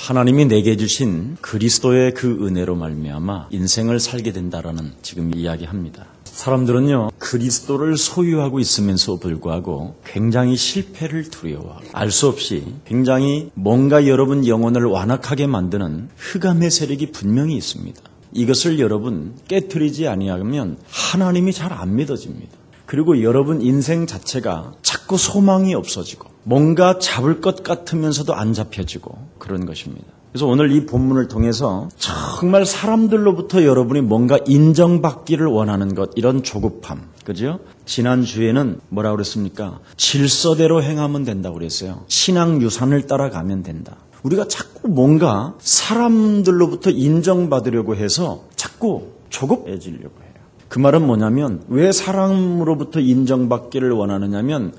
하나님이 내게 주신 그리스도의 그 은혜로 말미암아 인생을 살게 된다라는 지금 이야기합니다. 사람들은요, 그리스도를 소유하고 있으면서 불구하고 굉장히 실패를 두려워하고 알 수 없이 굉장히 뭔가 여러분 영혼을 완악하게 만드는 흑암의 세력이 분명히 있습니다. 이것을 여러분 깨트리지 아니하면 하나님이 잘 안 믿어집니다. 그리고 여러분 인생 자체가 자꾸 소망이 없어지고 뭔가 잡을 것 같으면서도 안 잡혀지고 그런 것입니다. 그래서 오늘 이 본문을 통해서 정말 사람들로부터 여러분이 뭔가 인정받기를 원하는 것, 이런 조급함, 그죠? 지난주에는 뭐라고 그랬습니까? 질서대로 행하면 된다고 그랬어요. 신앙 유산을 따라가면 된다. 우리가 자꾸 뭔가 사람들로부터 인정받으려고 해서 자꾸 조급해지려고 해요. 그 말은 뭐냐면, 왜 사람으로부터 인정받기를 원하느냐면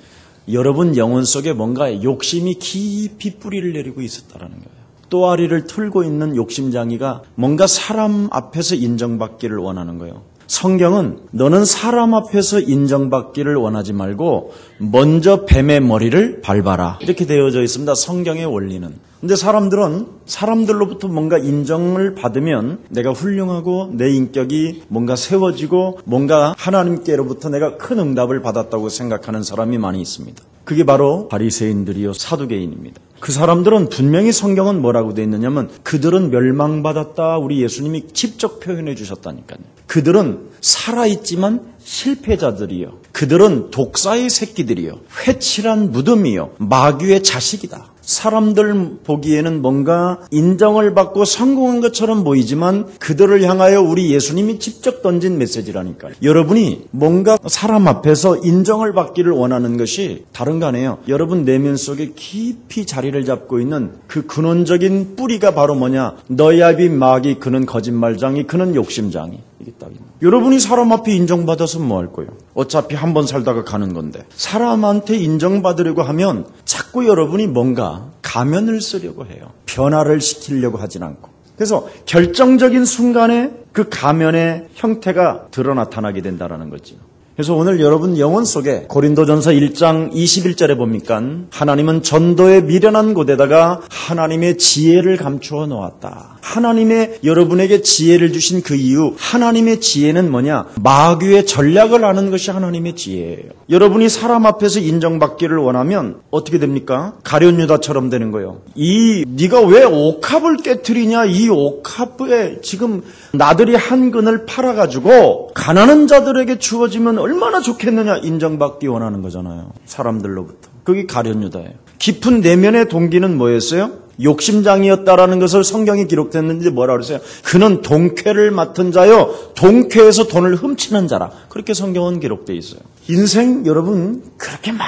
여러분 영혼 속에 뭔가 욕심이 깊이 뿌리를 내리고 있었다는 거예요. 또아리를 틀고 있는 욕심장이가 뭔가 사람 앞에서 인정받기를 원하는 거예요. 성경은 너는 사람 앞에서 인정받기를 원하지 말고 먼저 뱀의 머리를 밟아라, 이렇게 되어져 있습니다. 성경의 원리는. 근데 사람들은 사람들로부터 뭔가 인정을 받으면 내가 훌륭하고 내 인격이 뭔가 세워지고 뭔가 하나님께로부터 내가 큰 응답을 받았다고 생각하는 사람이 많이 있습니다. 그게 바로 바리새인들이요 사두개인입니다. 그 사람들은 분명히 성경은 뭐라고 되어 있느냐면 그들은 멸망받았다, 우리 예수님이 직접 표현해 주셨다니까요. 그들은 살아있지만 실패자들이요, 그들은 독사의 새끼들이요, 회칠한 무덤이요, 마귀의 자식이다. 사람들 보기에는 뭔가 인정을 받고 성공한 것처럼 보이지만 그들을 향하여 우리 예수님이 직접 던진 메시지라니까요. 여러분이 뭔가 사람 앞에서 인정을 받기를 원하는 것이 다른 거 아니에요. 여러분 내면 속에 깊이 자리를 잡고 있는 그 근원적인 뿌리가 바로 뭐냐? 너희 아비 마귀, 그는 거짓말장이, 그는 욕심장이. 이게 딱입니다. 여러분이 사람 앞에 인정받아서 뭐 할 거예요? 어차피 한 번 살다가 가는 건데. 사람한테 인정받으려고 하면 자꾸 여러분이 뭔가 가면을 쓰려고 해요. 변화를 시키려고 하진 않고. 그래서 결정적인 순간에 그 가면의 형태가 드러 나타나게 된다는 거죠. 그래서 오늘 여러분 영혼 속에 고린도전서 1장 21절에 봅니까? 하나님은 전도에 미련한 곳에다가 하나님의 지혜를 감추어 놓았다. 하나님의 여러분에게 지혜를 주신 그 이유, 하나님의 지혜는 뭐냐? 마귀의 전략을 아는 것이 하나님의 지혜예요. 여러분이 사람 앞에서 인정받기를 원하면 어떻게 됩니까? 가룟 유다처럼 되는 거예요. 네가 왜 옥합을 깨트리냐? 이 옥합에 지금 나들이 한 근을 팔아가지고 가난한 자들에게 주어지면 얼마나 좋겠느냐? 인정받기 원하는 거잖아요. 사람들로부터. 그게 가룟 유다예요. 깊은 내면의 동기는 뭐였어요? 욕심장이었다라는 것을 성경에 기록됐는지 뭐라 그랬어요? 그는 동쾌를 맡은 자요, 동쾌에서 돈을 훔치는 자라. 그렇게 성경은 기록되어 있어요. 인생 여러분 그렇게 막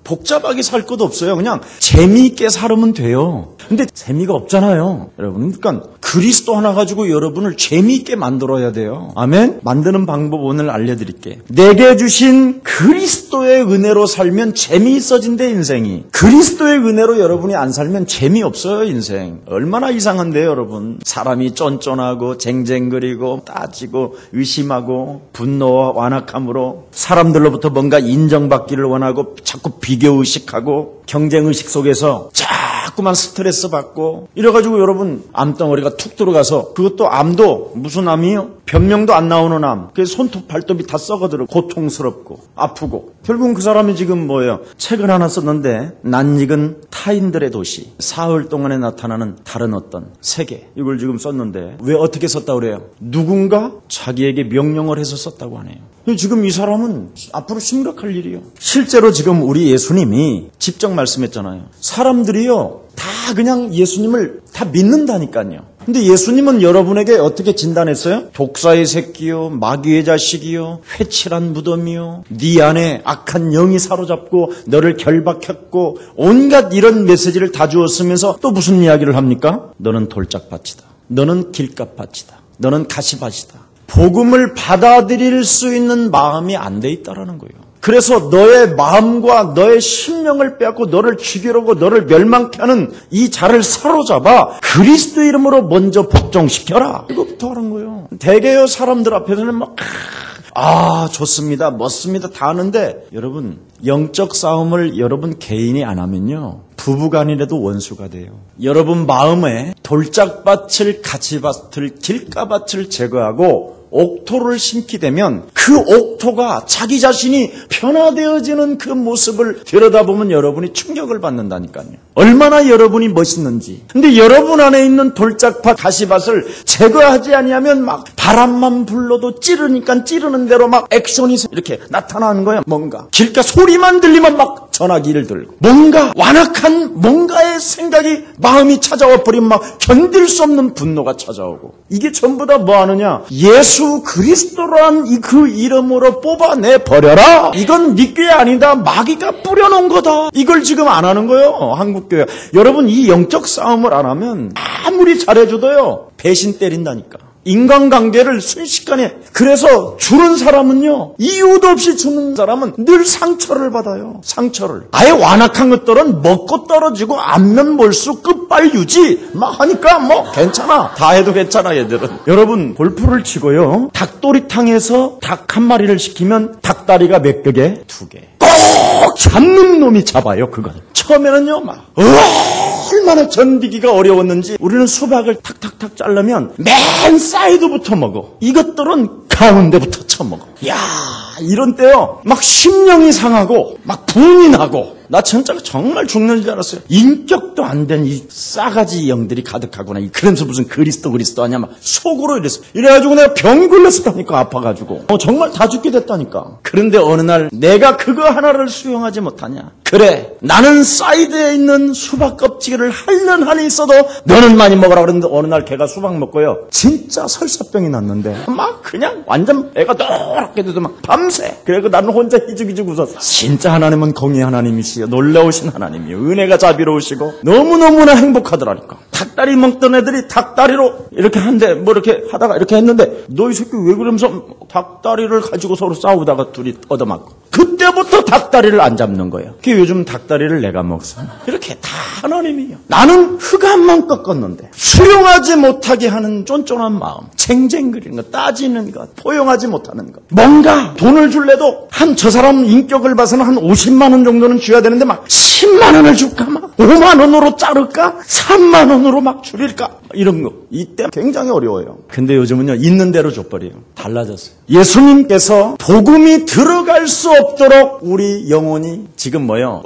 복잡하게 살 것도 없어요. 그냥 재미있게 살면 돼요. 근데 재미가 없잖아요, 여러분. 그러니까 그리스도 하나 가지고 여러분을 재미있게 만들어야 돼요. 아멘? 만드는 방법 오늘 알려드릴게요. 내게 주신 그리스도의 은혜로 살면 재미있어진대, 인생이. 그리스도의 은혜로 여러분이 안 살면 재미없어요, 인생. 얼마나 이상한데요, 여러분. 사람이 쫀쫀하고 쟁쟁거리고 따지고 의심하고 분노와 완악함으로 사람들로부터 뭔가 인정받기를 원하고 자꾸 비교의식하고 경쟁의식 속에서 자꾸만 스트레스 받고 이래가지고 여러분 암덩어리가 툭 들어가서, 그것도 암도 무슨 암이요? 변명도 안 나오는 암. 그래서 손톱 발톱이 다 썩어들어 고통스럽고 아프고. 결국은 그 사람이 지금 뭐예요? 책을 하나 썼는데 낯익은 타인들의 도시, 사흘 동안에 나타나는 다른 어떤 세계, 이걸 지금 썼는데 왜 어떻게 썼다고 그래요? 누군가 자기에게 명령을 해서 썼다고 하네요. 지금 이 사람은 앞으로 심각할 일이요. 실제로 지금 우리 예수님이 직접 말씀했잖아요. 사람들이요 다 그냥 예수님을 다 믿는다니까요. 근데 예수님은 여러분에게 어떻게 진단했어요? 독사의 새끼요, 마귀의 자식이요, 회칠한 무덤이요, 네 안에 악한 영이 사로잡고 너를 결박했고, 온갖 이런 메시지를 다 주었으면서 또 무슨 이야기를 합니까? 너는 돌짝밭이다, 너는 길가밭이다, 너는 가시밭이다. 복음을 받아들일 수 있는 마음이 안 돼 있다라는 거예요. 그래서 너의 마음과 너의 심령을 빼앗고 너를 죽이려고 너를 멸망케 하는 이 자를 사로잡아 그리스도 이름으로 먼저 복종시켜라. 이거부터 하는 거예요. 대개요 사람들 앞에서는 막 좋습니다, 멋습니다 다 하는데, 여러분 영적 싸움을 여러분 개인이 안 하면요 부부간이라도 원수가 돼요. 여러분 마음에 돌짝밭을, 가지밭을, 길가밭을 제거하고 옥토를 심게 되면 그 옥토가 자기 자신이 변화되어지는 그 모습을 들여다보면 여러분이 충격을 받는다니까요. 얼마나 여러분이 멋있는지. 근데 여러분 안에 있는 돌짝밭, 가시밭을 제거하지 아니하면 막 바람만 불러도 찌르니까 찌르는 대로 막 액션이 이렇게 나타나는 거야. 뭔가 길가 소리만 들리면 막 전화기를 들고 뭔가 완악한 뭔가의 생각이 마음이 찾아와 버리면 막 견딜 수 없는 분노가 찾아오고 이게 전부 다 뭐 하느냐? 예수 그리스도란 그 이름으로 뽑아내 버려라. 이건 네 꾀 아니다. 마귀가 뿌려놓은 거다. 이걸 지금 안 하는 거예요. 한국교회. 여러분 이 영적 싸움을 안 하면 아무리 잘해줘도요. 배신 때린다니까. 인간관계를 순식간에 그래서 주는 사람은요 이유도 없이 주는 사람은 늘 상처를 받아요. 상처를 아예 완악한 것들은 먹고 떨어지고 안면 몰수 끝발 유지 막 하니까 뭐 괜찮아 다 해도 괜찮아 얘들은. 여러분 골프를 치고요 닭도리탕에서 닭 한 마리를 시키면 닭다리가 몇 개? 2개. 꼭 잡는 놈이 잡아요. 그걸 처음에는요 막 얼마나 견디기가 어려웠는지 우리는 수박을 탁탁탁 자르면 맨 사이드부터 먹어. 이것들은 가운데부터 쳐먹어. 야 이런 때요 막 심령이 상하고 막 분이 나고 나 진짜 정말 죽는 줄 알았어요. 인격도 안 된 이 싸가지 영들이 가득하구나. 그러면서 무슨 그리스도 하냐 막 속으로 이랬어. 이래가지고 내가 병이 걸렸었다니까. 아파가지고 정말 다 죽게 됐다니까. 그런데 어느 날 내가 그거 하나를 수용하지 못하냐. 그래 나는 사이드에 있는 수박 껍질을 핥는 한이 있어도 너는 많이 먹어라. 그랬는데 어느 날 걔가 수박 먹고요 진짜 설사병이 났는데 막 그냥 완전 애가 노랗게 되도 막 밤새. 그래서 나는 혼자 희죽희죽 웃었어. 진짜 하나님은 공의 하나님이시여. 놀라우신 하나님이요 은혜가 자비로우시고 너무너무나 행복하더라니까. 닭다리 먹던 애들이 닭다리로 이렇게 한데 뭐 이렇게 하다가 이렇게 했는데 너 이 새끼 왜 그러면서 닭다리를 가지고 서로 싸우다가 둘이 얻어맞고 그때부터 닭다리를 안 잡는 거예요. 그 요즘 닭다리를 내가 먹어. 이렇게 다 하나님이요. 나는 흑암만 꺾었는데 수용하지 못하게 하는 쫀쫀한 마음, 쟁쟁거리는 것, 따지는 것, 포용하지 못하는 것. 뭔가 돈을 줄래도 한 저 사람 인격을 봐서는 한 50만 원 정도는 줘야 되는데 막 10만 원을 줄까 막 5만 원으로 자를까 3만 원으로 막 줄일까 이런 거. 이때 굉장히 어려워요. 근데 요즘은요 있는 대로 줘버려요. 달라졌어요. 예수님께서 복음이 들어갈 수 없도록 우리 영혼이 지금 뭐요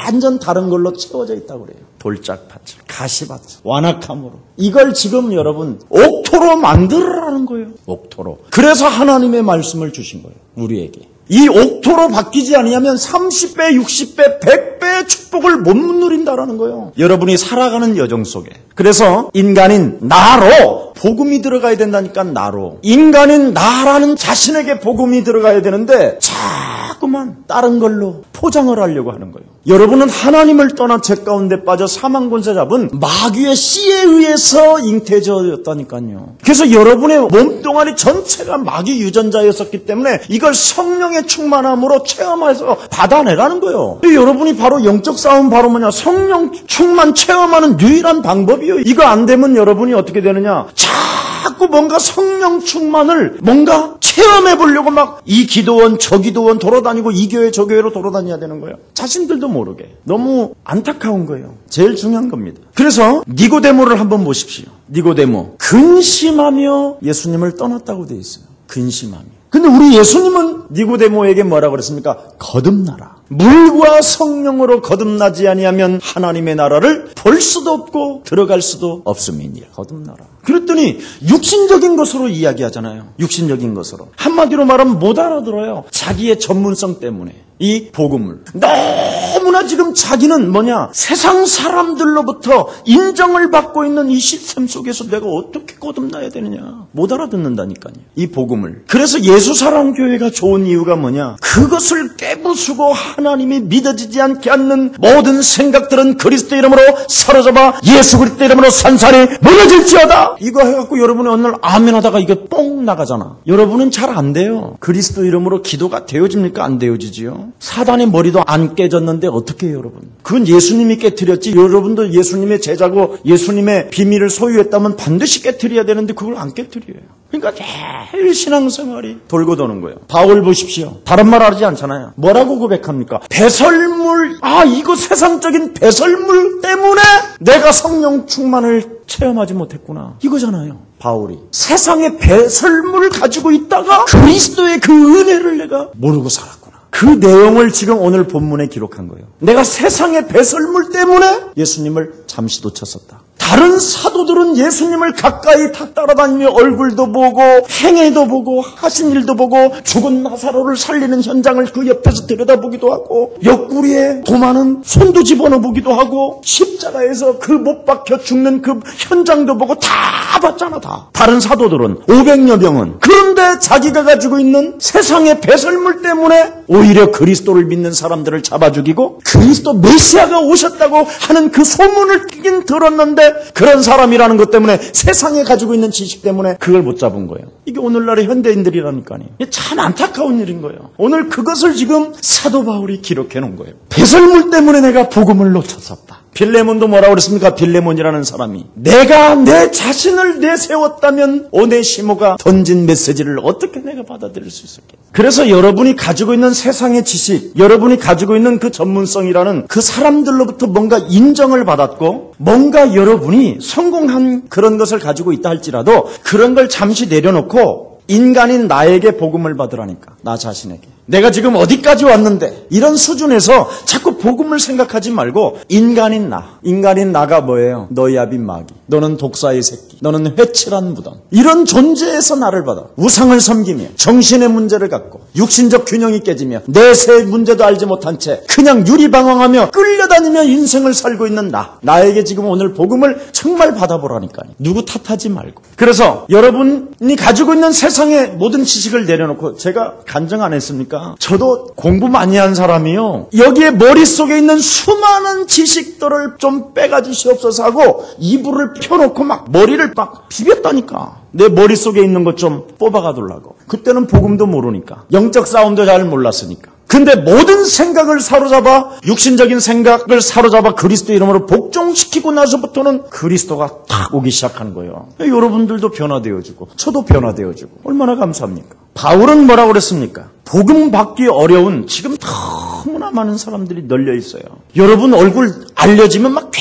완전 다른 걸로 채워져 있다고 그래요. 돌짝밭을, 가시밭을, 완악함으로. 이걸 지금 여러분 옥토로 만들으라는 거예요. 옥토로. 그래서 하나님의 말씀을 주신 거예요. 우리에게. 이 옥토로 바뀌지 않으면 30배, 60배, 100배의 축복을 못 누린다라는 거예요. 여러분이 살아가는 여정 속에. 그래서 인간인 나로 복음이 들어가야 된다니까. 나로. 인간인 나라는 자신에게 복음이 들어가야 되는데 자꾸만 다른 걸로 포장을 하려고 하는 거예요. 여러분은 하나님을 떠나 죄 가운데 빠져 사망 권세 잡은 마귀의 씨에 의해서 잉태되었다니까요. 그래서 여러분의 몸뚱아리 전체가 마귀 유전자였었기 때문에 이걸 성령의 충만함으로 체험해서 받아내라는 거예요. 여러분이 바로 영적 싸움 바로 뭐냐 성령 충만 체험하는 유일한 방법이에요. 이거 안 되면 여러분이 어떻게 되느냐 자꾸 뭔가 성령 충만을 뭔가 체험해 보려고 막 이 기도원 저 기도원 돌아다니고 이 교회 저 교회로 돌아다녀야 되는 거예요. 자신들도 모르게. 너무 안타까운 거예요. 제일 중요한 겁니다. 그래서 니고데모를 한번 보십시오. 니고데모 근심하며 예수님을 떠났다고 돼 있어요. 근심하며. 근데 우리 예수님은 니고데모에게 뭐라고 그랬습니까? 거듭나라. 물과 성령으로 거듭나지 아니하면 하나님의 나라를 볼 수도 없고 들어갈 수도 없음이니라. 거듭나라. 그랬더니 육신적인 것으로 이야기하잖아요. 육신적인 것으로. 한마디로 말하면 못 알아들어요. 자기의 전문성 때문에. 이 복음을. 너무나 지금 자기는 뭐냐 세상 사람들로부터 인정을 받고 있는 이 시스템 속에서 내가 어떻게 거듭나야 되느냐 못 알아듣는다니까요. 이 복음을. 그래서 예수사랑교회가 좋은 이유가 뭐냐 그것을 깨부수고 하나님이 믿어지지 않게 하는 모든 생각들은 그리스도 이름으로 사로잡아 예수 그리스도 이름으로 산산이 무너질지어다. 이거 해갖고 여러분이 어느 날 아멘 하다가 이게 뽕 나가잖아. 여러분은 잘 안 돼요. 그리스도 이름으로 기도가 되어집니까? 안 되어지지요? 사단의 머리도 안 깨졌는데 어떻게 해요, 여러분? 그건 예수님이 깨트렸지. 여러분도 예수님의 제자고 예수님의 비밀을 소유했다면 반드시 깨트려야 되는데 그걸 안 깨트려요. 그러니까 제일 신앙생활이 돌고 도는 거예요. 바울 보십시오. 다른 말 하지 않잖아요. 뭐라고 고백합니까? 배설물, 이거 세상적인 배설물 때문에 내가 성령 충만을 체험하지 못했구나. 이거잖아요. 바울이 세상의 배설물을 가지고 있다가 그리스도의 그 은혜를 내가 모르고 살았구나. 그 내용을 지금 오늘 본문에 기록한 거예요. 내가 세상의 배설물 때문에 예수님을 잠시 놓쳤었다. 다른 사도들은 예수님을 가까이 다 따라다니며 얼굴도 보고 행위도 보고 하신 일도 보고 죽은 나사로를 살리는 현장을 그 옆에서 들여다보기도 하고 옆구리에 도마는 손도 집어넣어보기도 하고 십자가에서 그 못 박혀 죽는 그 현장도 보고 다 봤잖아. 다. 다른 사도들은 500여 명은. 그런데 자기가 가지고 있는 세상의 배설물 때문에 오히려 그리스도를 믿는 사람들을 잡아 죽이고 그리스도 메시아가 오셨다고 하는 그 소문을 듣긴 들었는데 그런 사람이라는 것 때문에 세상에 가지고 있는 지식 때문에 그걸 못 잡은 거예요. 이게 오늘날의 현대인들이라니까요. 이게 참 안타까운 일인 거예요. 오늘 그것을 지금 사도 바울이 기록해 놓은 거예요. 배설물 때문에 내가 복음을 놓쳤었다. 빌레몬도 뭐라고 그랬습니까? 빌레몬이라는 사람이 내가 내 자신을 내세웠다면 오네시모가 던진 메시지를 어떻게 내가 받아들일 수 있을까? 그래서 여러분이 가지고 있는 세상의 지식, 여러분이 가지고 있는 그 전문성이라는 그 사람들로부터 뭔가 인정을 받았고 뭔가 여러분이 성공한 그런 것을 가지고 있다 할지라도 그런 걸 잠시 내려놓고 인간인 나에게 복음을 받으라니까. 나 자신에게. 내가 지금 어디까지 왔는데 이런 수준에서 자꾸 복음을 생각하지 말고 인간인 나. 인간인 나가 뭐예요? 너희 아비 마귀. 너는 독사의 새끼. 너는 회칠한 무덤. 이런 존재에서 나를 받아. 우상을 섬기며 정신의 문제를 갖고 육신적 균형이 깨지며 내세의 문제도 알지 못한 채 그냥 유리방황하며 끌려다니며 인생을 살고 있는 나. 나에게 지금 오늘 복음을 정말 받아보라니까요. 누구 탓하지 말고. 그래서 여러분이 가지고 있는 세상의 모든 지식을 내려놓고 제가 간증 안 했습니까? 저도 공부 많이 한 사람이요. 여기에 머릿속에 있는 수많은 지식들을 좀 빼가주시옵소서 하고 이불을 펴놓고 막 머리를 막 비볐다니까. 내 머릿속에 있는 것 좀 뽑아가두려고. 그때는 복음도 모르니까. 영적 싸움도 잘 몰랐으니까. 근데 모든 생각을 사로잡아 육신적인 생각을 사로잡아 그리스도 이름으로 복종시키고 나서부터는 그리스도가 탁 오기 시작하는 거예요. 여러분들도 변화되어지고 저도 변화되어지고 얼마나 감사합니까? 바울은 뭐라고 그랬습니까? 복음 받기 어려운 지금 너무나 많은 사람들이 널려 있어요. 여러분 얼굴 알려지면 막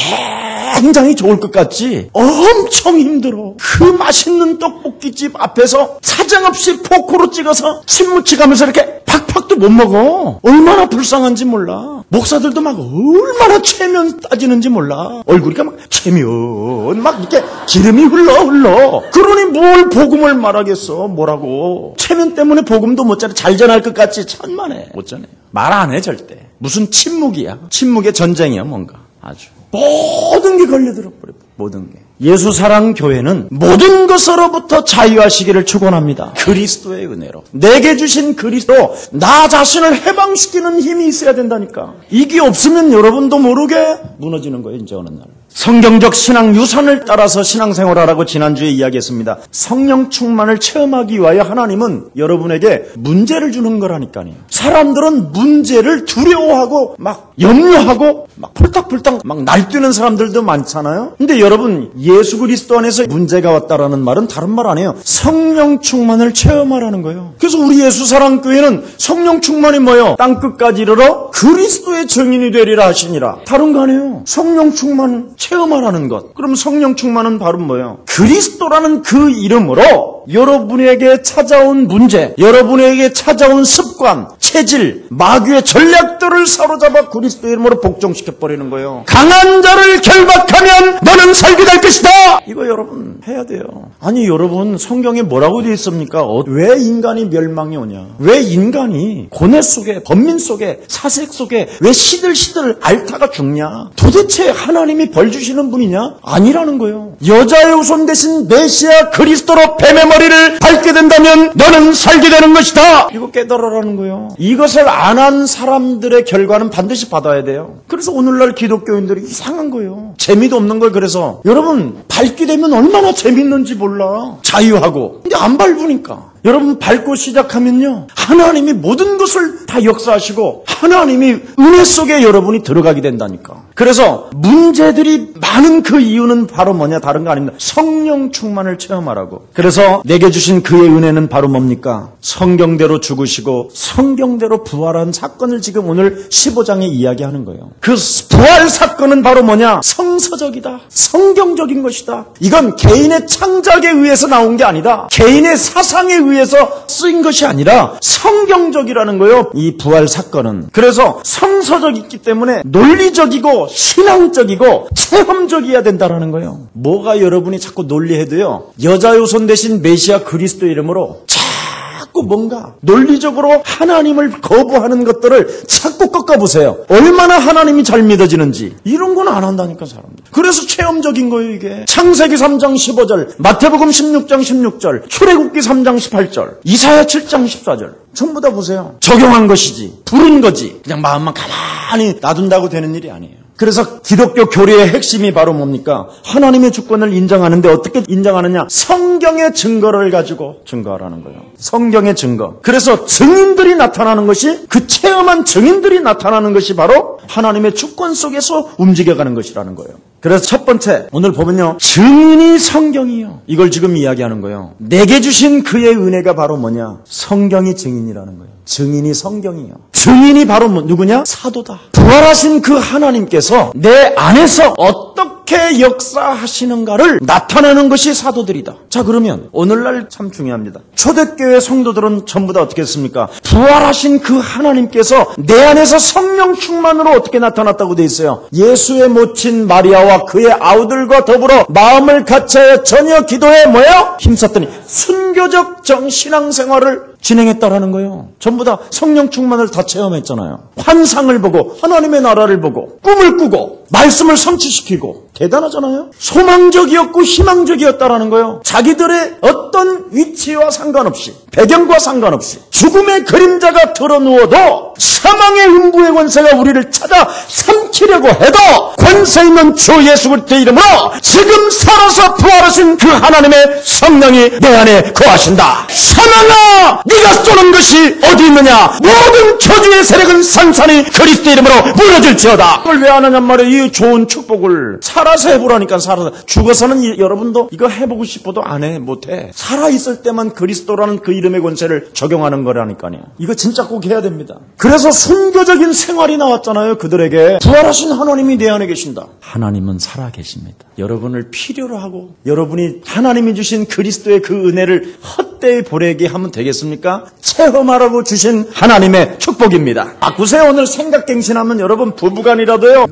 굉장히 좋을 것 같지? 엄청 힘들어. 그 맛있는 떡볶이집 앞에서 사정없이 포크로 찍어서 침 묻히가면서 이렇게 팍팍도 못 먹어. 얼마나 불쌍한지 몰라. 목사들도 막 얼마나 체면 따지는지 몰라. 얼굴이 막 체면 막 이렇게 기름이 흘러. 그러니 뭘 복음을 말하겠어. 뭐라고. 체면 때문에 복음도 못 전해. 잘 전할 것 같지? 천만에 못 전해. 말 안 해 절대. 무슨 침묵이야. 침묵의 전쟁이야 뭔가. 아주. 모든 게 걸려들어 버려. 모든 게. 예수 사랑 교회는 모든 것으로부터 자유하시기를 축원합니다. 그리스도의 은혜로. 내게 주신 그리스도, 나 자신을 해방시키는 힘이 있어야 된다니까. 이게 없으면 여러분도 모르게 무너지는 거예요. 이제 어느 날. 성경적 신앙 유산을 따라서 신앙생활하라고 지난주에 이야기했습니다. 성령 충만을 체험하기 위하여 하나님은 여러분에게 문제를 주는 거라니까요. 사람들은 문제를 두려워하고 막 염려하고 막 폴딱폴딱 막 날뛰는 사람들도 많잖아요. 근데 여러분 예수 그리스도 안에서 문제가 왔다라는 말은 다른 말 아니에요. 성령 충만을 체험하라는 거예요. 그래서 우리 예수 사랑 교회는 성령 충만이 뭐예요? 땅끝까지 이르러 그리스도의 증인이 되리라 하시니라. 다른 거 아니에요. 성령 충만 체험하라는 것. 그럼 성령 충만은 바로 뭐예요? 그리스도라는 그 이름으로 여러분에게 찾아온 문제, 여러분에게 찾아온 습관, 체질, 마귀의 전략들을 사로잡아 그리스도 이름으로 복종시켜버리는 거예요. 강한 자를 결박하면 너는 살게 될 것이다. 이거 여러분 해야 돼요. 아니 여러분 성경에 뭐라고 되어 있습니까? 왜 인간이 멸망이 오냐? 왜 인간이 고뇌 속에 번민 속에 사색 속에 왜 시들시들 앓다가 죽냐? 도대체 하나님이 벌 주시는 분이냐? 아니라는 거예요. 여자의 후손 대신 메시아 그리스도로 뱀의 머리를 밟게 된다면 너는 살게 되는 것이다. 이거 깨달으라는 거예요. 이것을 안 한 사람들의 결과는 반드시 받아야 돼요. 그래서 오늘날 기독교인들이 이상한 거예요. 재미도 없는 걸. 그래서 여러분 밟게 되면 얼마나 재밌는지 몰라. 자유하고. 근데 안 밟으니까. 여러분 밟고 시작하면요, 하나님이 모든 것을 다 역사하시고 하나님이 은혜 속에 여러분이 들어가게 된다니까. 그래서 문제들이 많은 그 이유는 바로 뭐냐, 다른 거 아닙니다. 성령 충만을 체험하라고. 그래서 내게 주신 그의 은혜는 바로 뭡니까? 성경대로 죽으시고 성경대로 부활한 사건을 지금 오늘 15장에 이야기하는 거예요. 그 부활 사건은 바로 뭐냐? 성서적이다. 성경적인 것이다. 이건 개인의 창작에 의해서 나온 게 아니다. 개인의 사상에 의해서 쓰인 것이 아니라 성경적이라는 거예요, 이 부활 사건은. 그래서 성서적이기 때문에 논리적이고 신앙적이고 체험적이어야 된다라는 거예요. 뭐가 여러분이 자꾸 논리해도요, 여자 요손 대신 메시아 그리스도 이름으로 자꾸 뭔가 논리적으로 하나님을 거부하는 것들을 자꾸 꺾어보세요. 얼마나 하나님이 잘 믿어지는지. 이런 건 안 한다니까, 사람들. 그래서 체험적인 거예요, 이게. 창세기 3장 15절, 마태복음 16장 16절, 출애굽기 3장 18절, 이사야 7장 14절. 전부 다 보세요. 적용한 것이지, 부른 거지. 그냥 마음만 가만히 놔둔다고 되는 일이 아니에요. 그래서 기독교 교리의 핵심이 바로 뭡니까? 하나님의 주권을 인정하는데 어떻게 인정하느냐? 성경의 증거를 가지고 증거하라는 거예요. 성경의 증거. 그래서 증인들이 나타나는 것이, 그 체험한 증인들이 나타나는 것이 바로 하나님의 주권 속에서 움직여가는 것이라는 거예요. 그래서 첫 번째, 오늘 보면요, 증인이 성경이요. 이걸 지금 이야기하는 거예요. 내게 주신 그의 은혜가 바로 뭐냐? 성경이 증인이라는 거예요. 증인이 성경이요. 증인이 바로 누구냐? 사도다. 부활하신 그 하나님께서 내 안에서 어떻게 역사하시는가를 나타내는 것이 사도들이다. 자, 그러면 오늘날 참 중요합니다. 초대교회 성도들은 전부 다 어떻게 했습니까? 부활하신 그 하나님께서 내 안에서 성령 충만으로 어떻게 나타났다고 돼 있어요? 예수의 모친 마리아와 그의 아우들과 더불어 마음을 같이하여 전혀 기도에 뭐예요? 힘썼더니 순교적 신앙생활을 진행했다라는 거예요. 전부 다 성령 충만을 다 체험했잖아요. 환상을 보고 하나님의 나라를 보고 꿈을 꾸고 말씀을 성취시키고. 대단하잖아요. 소망적이었고 희망적이었다라는 거예요. 자기들의 어떤 위치와 상관없이, 배경과 상관없이 죽음의 그림자가 드러누워도 사망의 음부의 권세가 우리를 찾아 삼키려고 해도 권세 있는 주 예수 그리스도의 이름으로 지금 살아서 부활하신 그 하나님의 성령이 내 안에 거하신다. 사망아, 네가 쏘는 것이 어디 있느냐? 모든 저주의 세력은 산산이 그리스도의 이름으로 무너질지어다. 그걸 왜 안 하냔 말이에요. 이 좋은 축복을 살아서 해보라니까. 살아서. 죽어서는 여러분도 이거 해보고 싶어도 안 해, 못해. 살아있을 때만 그리스도라는 그 이름의 권세를 적용하는 거라니까요. 이거 진짜 꼭 해야 됩니다. 그래서 순교적인 생활이 나왔잖아요, 그들에게. 부활하신 하나님이 내 안에 계신다. 하나님은 살아 계십니다. 여러분을 필요로 하고 여러분이 하나님이 주신 그리스도의 그 은혜를 헛되이 보내게 하면 되겠습니까? 체험하라고 주신 하나님의 축복입니다. 바꾸세요. 오늘 생각 갱신하면 여러분 부부간이라도요,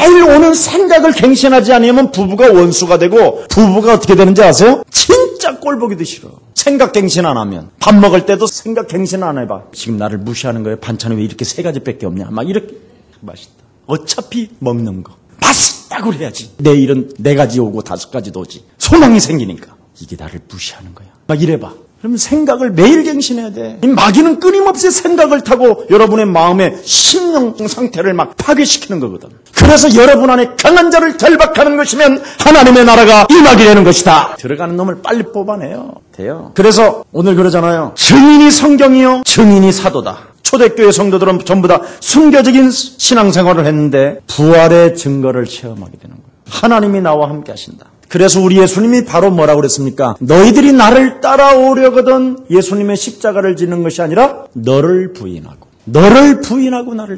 매일 오는 생각을 갱신하지 않으면 부부가 원수가 되고, 부부가 어떻게 되는지 아세요? 진짜 꼴보기도 싫어. 생각 갱신 안 하면. 밥 먹을 때도 생각 갱신 안 해봐. 지금 나를 무시하는 거예요. 반찬이 왜 이렇게 3가지밖에 없냐. 막 이렇게. 맛있다. 어차피 먹는 거. 맛있다고 해야지. 내일은 4가지 오고 5가지도 오지. 소망이 생기니까. 이게 나를 무시하는 거야. 막 이래봐. 그러면 생각을 매일 갱신해야 돼. 이 마귀는 끊임없이 생각을 타고 여러분의 마음의 심령 상태를 막 파괴시키는 거거든. 그래서 여러분 안에 강한 자를 결박하는 것이면 하나님의 나라가 임하게 되는 것이다. 들어가는 놈을 빨리 뽑아내요. 돼요. 그래서 오늘 그러잖아요. 증인이 성경이요, 증인이 사도다. 초대교회 성도들은 전부 다 순교적인 신앙생활을 했는데 부활의 증거를 체험하게 되는 거예요. 하나님이 나와 함께 하신다. 그래서 우리 예수님이 바로 뭐라고 그랬습니까? 너희들이 나를 따라오려거든 예수님의 십자가를 지는 것이 아니라 너를 부인하고 나를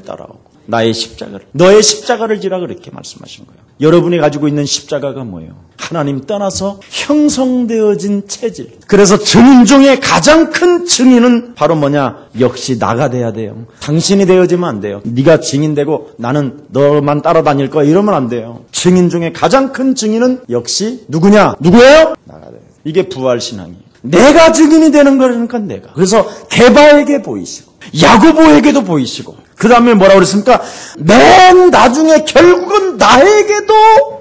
따라오고 나의 십자가를, 너의 십자가를 지라, 그렇게 말씀하신 거예요. 여러분이 가지고 있는 십자가가 뭐예요? 하나님 떠나서 형성되어진 체질. 그래서 증인 중에 가장 큰 증인은 바로 뭐냐? 역시 나가 돼야 돼요. 당신이 되어지면 안 돼요. 네가 증인되고 나는 너만 따라다닐 거야 이러면 안 돼요. 증인 중에 가장 큰 증인은 역시 누구냐? 누구예요? 나가 돼요. 이게 부활신앙이에요. 내가 증인이 되는 거라니까, 내가. 그래서 게바에게 보이시고 야고보에게도 보이시고, 그 다음에 뭐라고 그랬습니까? 맨 나중에 결국은 나에게도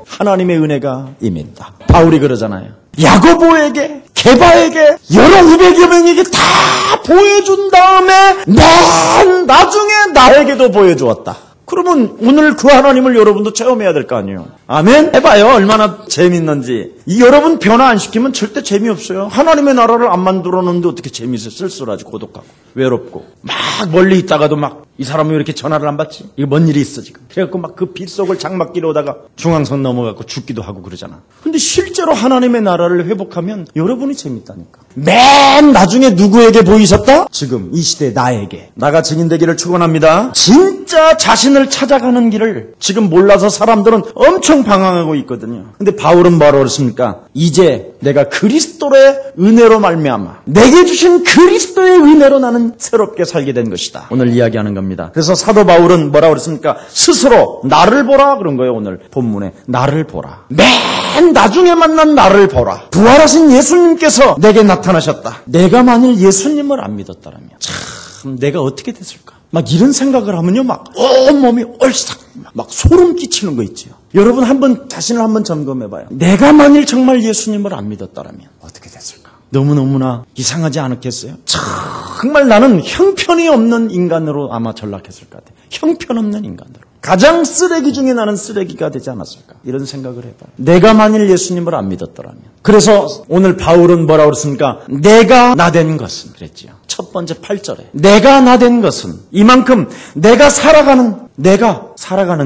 하나님의 은혜가 임한다. 바울이 그러잖아요. 야고보에게, 게바에게, 여러 500여 명에게 다 보여준 다음에 맨 나중에 나에게도 보여주었다. 그러면 오늘 그 하나님을 여러분도 체험해야 될 거 아니에요. 아멘? 해봐요. 얼마나 재밌는지. 여러분 변화 안 시키면 절대 재미없어요. 하나님의 나라를 안 만들어 놓는데 어떻게 재미있어요? 쓸쓸하지, 고독하고, 외롭고. 막 멀리 있다가도 막 이 사람은 왜 이렇게 전화를 안 받지? 이거 뭔 일이 있어 지금. 그래갖고 막 그 빗속을 장막기로 오다가 중앙선 넘어가고 죽기도 하고 그러잖아. 근데 실제로 하나님의 나라를 회복하면 여러분이 재밌다니까. 맨 나중에 누구에게 보이셨다? 지금 이 시대 나에게. 나가 증인되기를 축원합니다. 진짜 자신을 찾아가는 길을 지금 몰라서 사람들은 엄청 방황하고 있거든요. 근데 바울은 뭐라고 그랬습니까? 이제 내가 그리스도의 은혜로 말미암아 내게 주신 그리스도의 은혜로 나는 새롭게 살게 된 것이다. 오늘 이야기하는 겁니다. 그래서 사도 바울은 뭐라고 그랬습니까? 스스로 나를 보라 그런 거예요. 오늘 본문에 나를 보라. 맨 나중에 만난 나를 보라. 부활하신 예수님께서 내게 나타나셨다. 내가 만일 예수님을 안 믿었다면 참 내가 어떻게 됐을까? 막 이런 생각을 하면요, 막 온몸이 얼싹 막 소름 끼치는 거 있지요. 여러분 자신을 한번 점검해봐요. 내가 만일 정말 예수님을 안 믿었다면 어떻게 됐을까? 너무너무나 이상하지 않았겠어요? 정말 나는 형편이 없는 인간으로 아마 전락했을 것 같아요. 형편없는 인간으로. 가장 쓰레기 중에 나는 쓰레기가 되지 않았을까? 이런 생각을 해봐요. 내가 만일 예수님을 안 믿었더라면. 그래서 오늘 바울은 뭐라고 그랬습니까? 내가 나 된 것은 그랬지요. 첫 번째 8절에 내가 나 된 것은 이만큼 내가 살아가는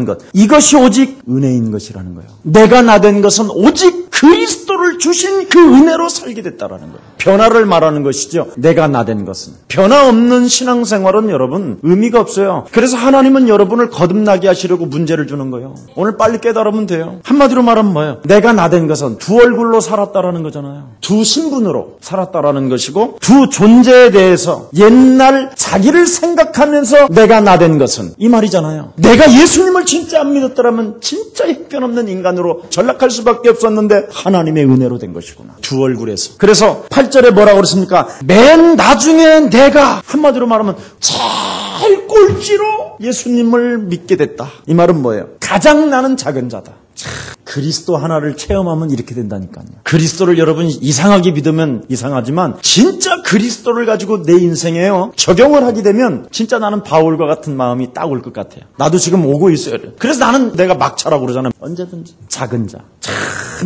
것 이것이 오직 은혜인 것이라는 거예요. 내가 나 된 것은 오직 그리스도를 주신 그 은혜로 살게 됐다라는 거예요. 변화를 말하는 것이죠. 내가 나 된 것은. 변화 없는 신앙생활은 여러분 의미가 없어요. 그래서 하나님은 여러분을 거듭나게 하시려고 문제를 주는 거예요. 오늘 빨리 깨달으면 돼요. 한마디로 말하면 뭐예요? 내가 나 된 것은 두 얼굴로 살았다라는 거잖아요. 두 신분으로 살았다라는 것이고 두 존재에 대해서 옛날 자기를 생각하면서 내가 나 된 것은 이 말이잖아요. 내가 예수님을 진짜 안 믿었더라면 진짜 형편없는 인간으로 전락할 수밖에 없었는데 하나님의 은혜로 된 것이구나. 두 얼굴에서. 그래서 8절에 뭐라고 그랬습니까? 맨 나중에 내가 한마디로 말하면 제일 꼴찌로 예수님을 믿게 됐다. 이 말은 뭐예요? 가장 나는 작은 자다. 그리스도 하나를 체험하면 이렇게 된다니까요. 그리스도를 여러분 이상하게 믿으면 이상하지만 진짜 그리스도를 가지고 내 인생에요 적용을 하게 되면 진짜 나는 바울과 같은 마음이 딱 올 것 같아요. 나도 지금 오고 있어요. 그래서 나는 내가 막차라고 그러잖아요. 언제든지 작은 자. 참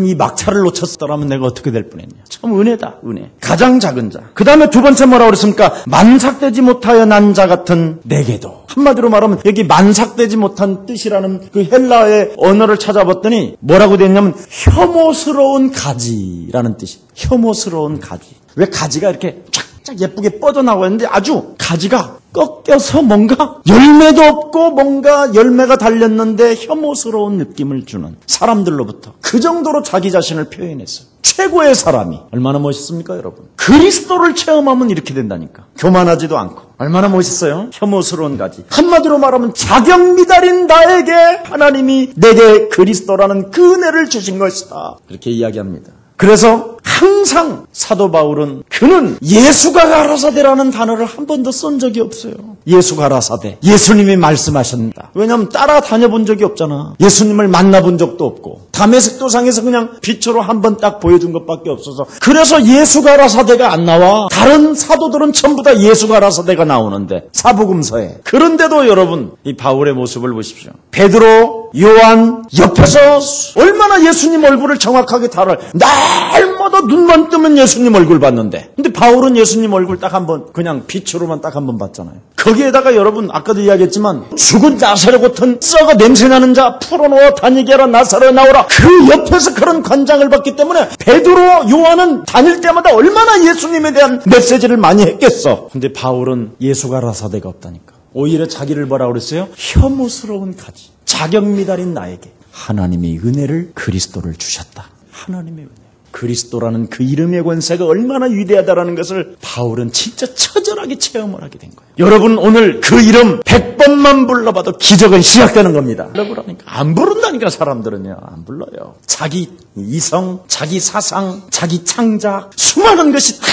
이 막차를 놓쳤더라면 내가 어떻게 될 뻔했냐. 참 은혜다. 은혜. 가장 작은 자. 그 다음에 두 번째 뭐라고 그랬습니까? 만삭되지 못하여 난 자 같은 내게도. 한마디로 말하면 여기 만삭되지 못한 뜻이라는 그 헬라어의 언어를 찾아봤더니 뭐라고 되어 있냐면 혐오스러운 가지라는 뜻이. 혐오스러운 가지. 왜 가지가 이렇게 쫙쫙 예쁘게 뻗어나오고 있는데 아주 가지가 꺾여서 뭔가 열매도 없고 뭔가 열매가 달렸는데 혐오스러운 느낌을 주는 사람들로부터 그 정도로 자기 자신을 표현했어요. 최고의 사람이 얼마나 멋있습니까 여러분? 그리스도를 체험하면 이렇게 된다니까. 교만하지도 않고 얼마나 멋있어요? 혐오스러운 가지. 한마디로 말하면 자격 미달인 나에게 하나님이 내게 그리스도라는 그 은혜를 주신 것이다. 이렇게 이야기합니다. 그래서 항상 사도 바울은 그는 예수가 가라사대라는 단어를 한 번도 쓴 적이 없어요. 예수 가라사대. 예수님이 말씀하셨다. 왜냐하면 따라다녀본 적이 없잖아. 예수님을 만나본 적도 없고 다메섹 도상에서 그냥 빛으로 한 번 딱 보여준 것밖에 없어서 그래서 예수 가라사대가 안 나와. 다른 사도들은 전부 다 예수 가라사대가 나오는데 사복음서에. 그런데도 여러분 이 바울의 모습을 보십시오. 베드로, 요한 옆에서 얼마나 예수님 얼굴을 정확하게 다 알아요. 날마다 눈만 뜨면 예수님 얼굴 봤는데 근데 바울은 예수님 얼굴 딱 한 번 그냥 빛으로만 딱 한 번 봤잖아요. 거기에다가 여러분 아까도 이야기했지만 죽은 나사렛 같은 썩어 냄새나는 자 풀어놓아 다니게 하라 나사렛 나오라 그 옆에서 그런 관장을 받기 때문에 베드로 요한은 다닐 때마다 얼마나 예수님에 대한 메시지를 많이 했겠어. 근데 바울은 예수 가라사대가 없다니까. 오히려 자기를 뭐라고 그랬어요? 혐오스러운 가지. 자격 미달인 나에게 하나님의 은혜를 그리스도를 주셨다. 하나님의 은혜. 그리스도라는 그 이름의 권세가 얼마나 위대하다라는 것을 바울은 진짜 처절하게 체험을 하게 된 거예요. 여러분 오늘 그 이름 100번만 불러봐도 기적은 시작되는 겁니다. 불러보라니까. 안 부른다니까 사람들은요. 안 불러요. 자기 이성, 자기 사상, 자기 창작 수많은 것이 다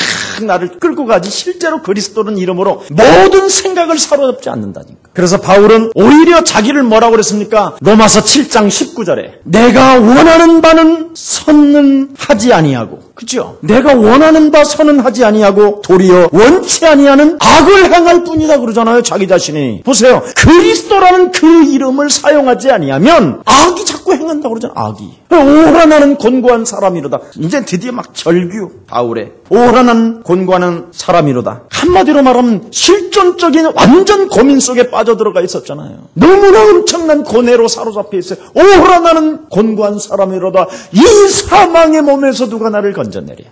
나를 끌고 가지 실제로 그리스도는 이름으로 모든 생각을 사로잡지 않는다니까. 그래서 바울은 오히려 자기를 뭐라고 그랬습니까? 로마서 7장 19절에 내가 원하는 바는 선은 하지 아니하고 그죠? 내가 원하는 바 선언하지 아니하고 도리어 원치 아니하는 악을 행할 뿐이다 그러잖아요. 자기 자신이. 보세요. 그리스도라는 그 이름을 사용하지 아니하면 악이 자꾸 행한다고 그러잖아요. 악이. 오라 나는 곤고한 사람이로다. 이제 드디어 막 절규 바울의 오라 나는 곤고한 사람이로다. 한마디로 말하면 실존적인 완전 고민 속에 빠져들어가 있었잖아요. 너무나 엄청난 고뇌로 사로잡혀 있어요. 오라 나는 곤고한 사람이로다. 이 사망의 몸에서 누가 나를 건져내랴.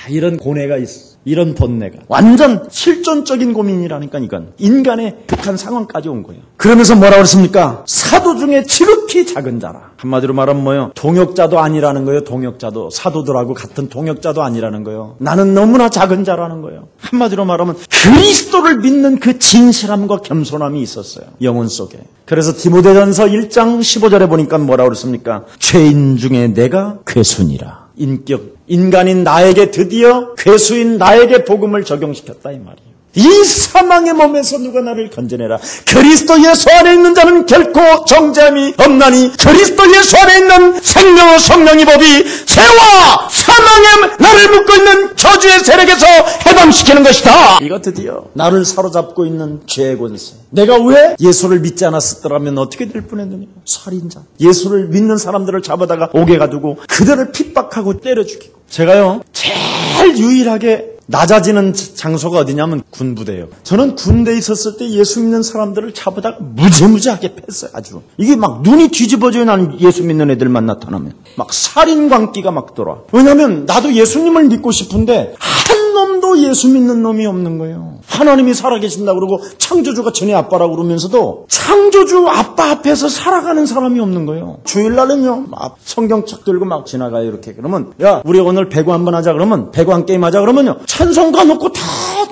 이런 고뇌가 있어. 이런 번뇌가 완전 실존적인 고민이라니까. 이건 인간의 극한 상황까지 온 거예요. 그러면서 뭐라고 그랬습니까? 사도 중에 지극히 작은 자라. 한마디로 말하면 뭐예요? 동역자도 아니라는 거예요. 동역자도. 사도들하고 같은 동역자도 아니라는 거예요. 나는 너무나 작은 자라는 거예요. 한마디로 말하면 그리스도를 믿는 그 진실함과 겸손함이 있었어요. 영혼 속에. 그래서 디모데전서 1장 15절에 보니까 뭐라고 그랬습니까? 죄인 중에 내가 괴순이라. 인간인 나에게 드디어 괴수인 나에게 복음을 적용시켰다 이 말이에요. 이 사망의 몸에서 누가 나를 건져내라. 그리스도 예수 안에 있는 자는 결코 정죄함이 없나니 그리스도 예수 안에 있는 생명의 성령의 법이 죄와 사망에 나를 묶고 있는 저주의 세력에서 해방시키는 것이다. 이거 드디어 나를 사로잡고 있는 죄의 권세. 내가 왜 예수를 믿지 않았었더라면 어떻게 될 뻔했느냐. 살인자. 예수를 믿는 사람들을 잡아다가 옥에 가두고 그들을 핍박하고 때려 죽이고. 제가요 제일 유일하게 낮아지는 장소가 어디냐면 군부대예요. 저는 군대에 있었을 때 예수 믿는 사람들을 잡아다가 무지무지하게 팼어요. 아주. 이게 막 눈이 뒤집어져요. 나는 예수 믿는 애들만 나타나면. 막 살인광기가 막 돌아. 왜냐하면 나도 예수님을 믿고 싶은데 한 놈도 예수 믿는 놈이 없는 거예요. 하나님이 살아계신다 그러고 창조주가 전의 아빠라고 그러면서도 창조주 아빠 앞에서 살아가는 사람이 없는 거예요. 주일날은요 막 성경책 들고 막 지나가요. 이렇게. 그러면 야 우리 오늘 배구 한번 하자 그러면 배구한 게임 하자 그러면요 찬송가 놓고 다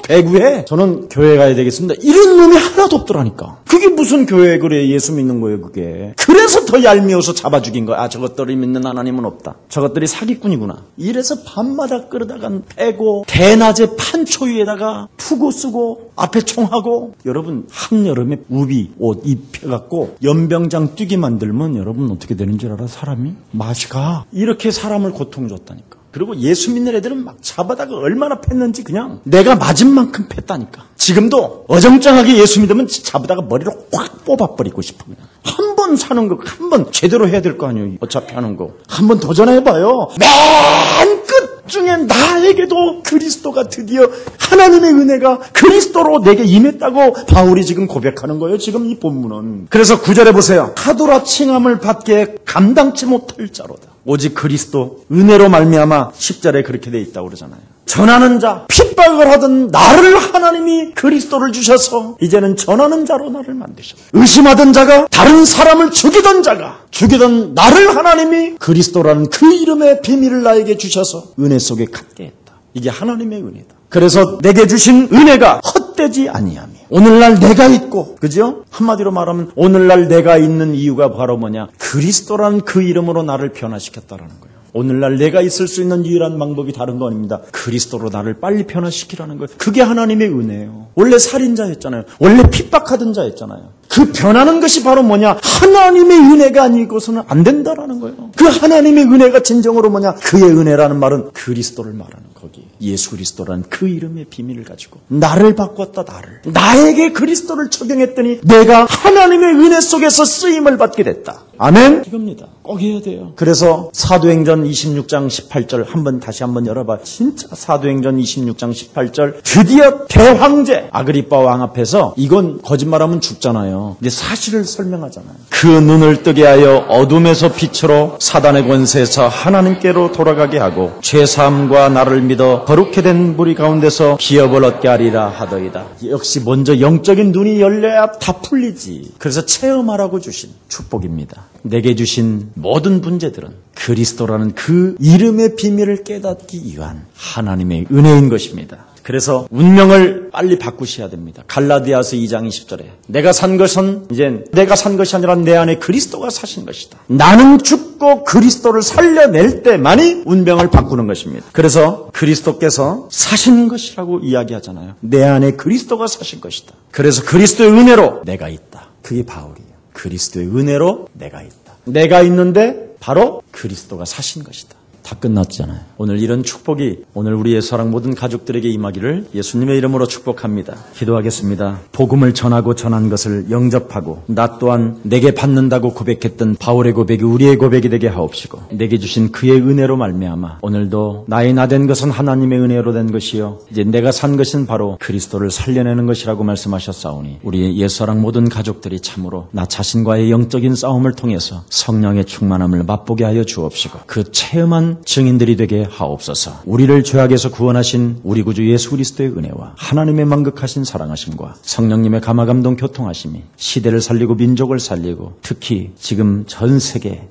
배구해. 저는 교회 가야 되겠습니다. 이런 놈이 하나도 없더라니까. 그게 무슨 교회 그래. 예수 믿는 거예요 그게. 그래서 더 얄미워서 잡아 죽인 거야. 아 저것들이 믿는 하나님은 없다. 저것들이 사기꾼이구나. 이래서 밤마다 끌어다가 패고 대낮에 판초 위에다가 투구 쓰고 앞에 총하고. 여러분 한여름에 우비 옷 입혀갖고 연병장 뛰게 만들면 여러분 어떻게 되는 줄 알아? 사람이 맛이 가. 이렇게 사람을 고통 줬다니까. 그리고 예수 믿는 애들은 막 잡아다가 얼마나 팼는지 그냥 내가 맞은 만큼 팼다니까. 지금도 어정쩡하게 예수 믿으면 잡아다가 머리를 확 뽑아버리고 싶어. 그냥. 한 번 사는 거 한 번 제대로 해야 될 거 아니에요. 어차피 하는 거. 한 번 도전해봐요. 맨 끝 중에 나에게도 그리스도가 드디어 하나님의 은혜가 그리스도로 내게 임했다고 바울이 지금 고백하는 거예요. 지금 이 본문은. 그래서 9절에 보세요. 하도라 칭함을 받게 감당치 못할 자로다. 오직 그리스도 은혜로 말미암아 10절에 그렇게 돼 있다고 그러잖아요. 전하는 자, 핍박을 하던 나를 하나님이 그리스도를 주셔서 이제는 전하는 자로 나를 만드셨다. 의심하던 자가 다른 사람을 죽이던 자가 죽이던 나를 하나님이 그리스도라는 그 이름의 비밀을 나에게 주셔서 은혜 속에 갖게 했다. 이게 하나님의 은혜다. 그래서 내게 주신 은혜가 헛되지 아니하며 오늘날 내가 있고, 그죠? 한마디로 말하면 오늘날 내가 있는 이유가 바로 뭐냐? 그리스도라는 그 이름으로 나를 변화시켰다라는 거예요. 오늘날 내가 있을 수 있는 유일한 방법이 다른 거 아닙니다. 그리스도로 나를 빨리 변화시키라는 거예요. 그게 하나님의 은혜예요. 원래 살인자였잖아요. 원래 핍박하던 자였잖아요. 그 변하는 것이 바로 뭐냐? 하나님의 은혜가 아니고서는 안 된다라는 거예요. 그 하나님의 은혜가 진정으로 뭐냐? 그의 은혜라는 말은 그리스도를 말하는 거기. 예수 그리스도라는 그 이름의 비밀을 가지고 나를 바꿨다. 나에게 그리스도를 적용했더니 내가 하나님의 은혜 속에서 쓰임을 받게 됐다. 아멘? 이겁니다. 꼭 해야 돼요. 그래서 사도행전 26장 18절 다시 한번 열어봐. 진짜 사도행전 26장 18절 드디어 대황제 아그리빠 왕 앞에서 이건 거짓말하면 죽잖아요. 근데 사실을 설명하잖아요. 그 눈을 뜨게 하여 어둠에서 빛으로 사단의 권세에서 하나님께로 돌아가게 하고 죄사함과 나를 믿어 거룩히 된 무리 가운데서 기업을 얻게 하리라 하더이다. 역시 먼저 영적인 눈이 열려야 다 풀리지. 그래서 체험하라고 주신 축복입니다. 내게 주신 모든 문제들은 그리스도라는 그 이름의 비밀을 깨닫기 위한 하나님의 은혜인 것입니다. 그래서 운명을 빨리 바꾸셔야 됩니다. 갈라디아서 2장 20절에 내가 산 것은 이제 내가 산 것이 아니라 내 안에 그리스도가 사신 것이다. 나는 죽고 그리스도를 살려낼 때만이 운명을 바꾸는 것입니다. 그래서 그리스도께서 사신 것이라고 이야기하잖아요. 내 안에 그리스도가 사신 것이다. 그래서 그리스도의 은혜로 내가 있다. 그게 바울이에요. 그리스도의 은혜로 내가 있다. 내가 있는데 바로 그리스도가 사신 것이다. 다 끝났잖아요. 오늘 이런 축복이 오늘 우리의 사랑 모든 가족들에게 임하기를 예수님의 이름으로 축복합니다. 기도하겠습니다. 복음을 전하고 전한 것을 영접하고 나 또한 내게 받는다고 고백했던 바울의 고백이 우리의 고백이 되게 하옵시고 내게 주신 그의 은혜로 말미암아 오늘도 나의 나 된 것은 하나님의 은혜로 된 것이요 이제 내가 산 것은 바로 그리스도를 살려내는 것이라고 말씀하셨사오니 우리의 옛사랑 모든 가족들이 참으로 나 자신과의 영적인 싸움을 통해서 성령의 충만함을 맛보게 하여 주옵시고 그 체험한 증인들이 되게 하옵소서. 우리를 죄악에서 구원하신 우리 구주 예수 그리스도의 은혜와 하나님의 만극하신 사랑하심과 성령님의 감화감동 교통하심이 시대를 살리고 민족을 살리고 특히 지금 전 세계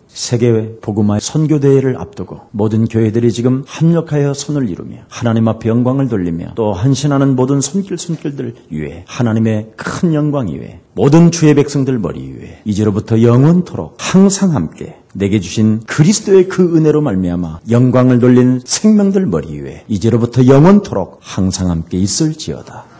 복음화 선교대회를 앞두고 모든 교회들이 지금 합력하여 손을 이루며 하나님 앞에 영광을 돌리며 또 헌신하는 모든 손길들 위에 하나님의 큰 영광 위에 모든 주의 백성들 머리 위에 이제로부터 영원토록 항상 함께 내게 주신 그리스도의 그 은혜로 말미암아 영광을 돌린 생명들 머리 위에 이제로부터 영원토록 항상 함께 있을지어다.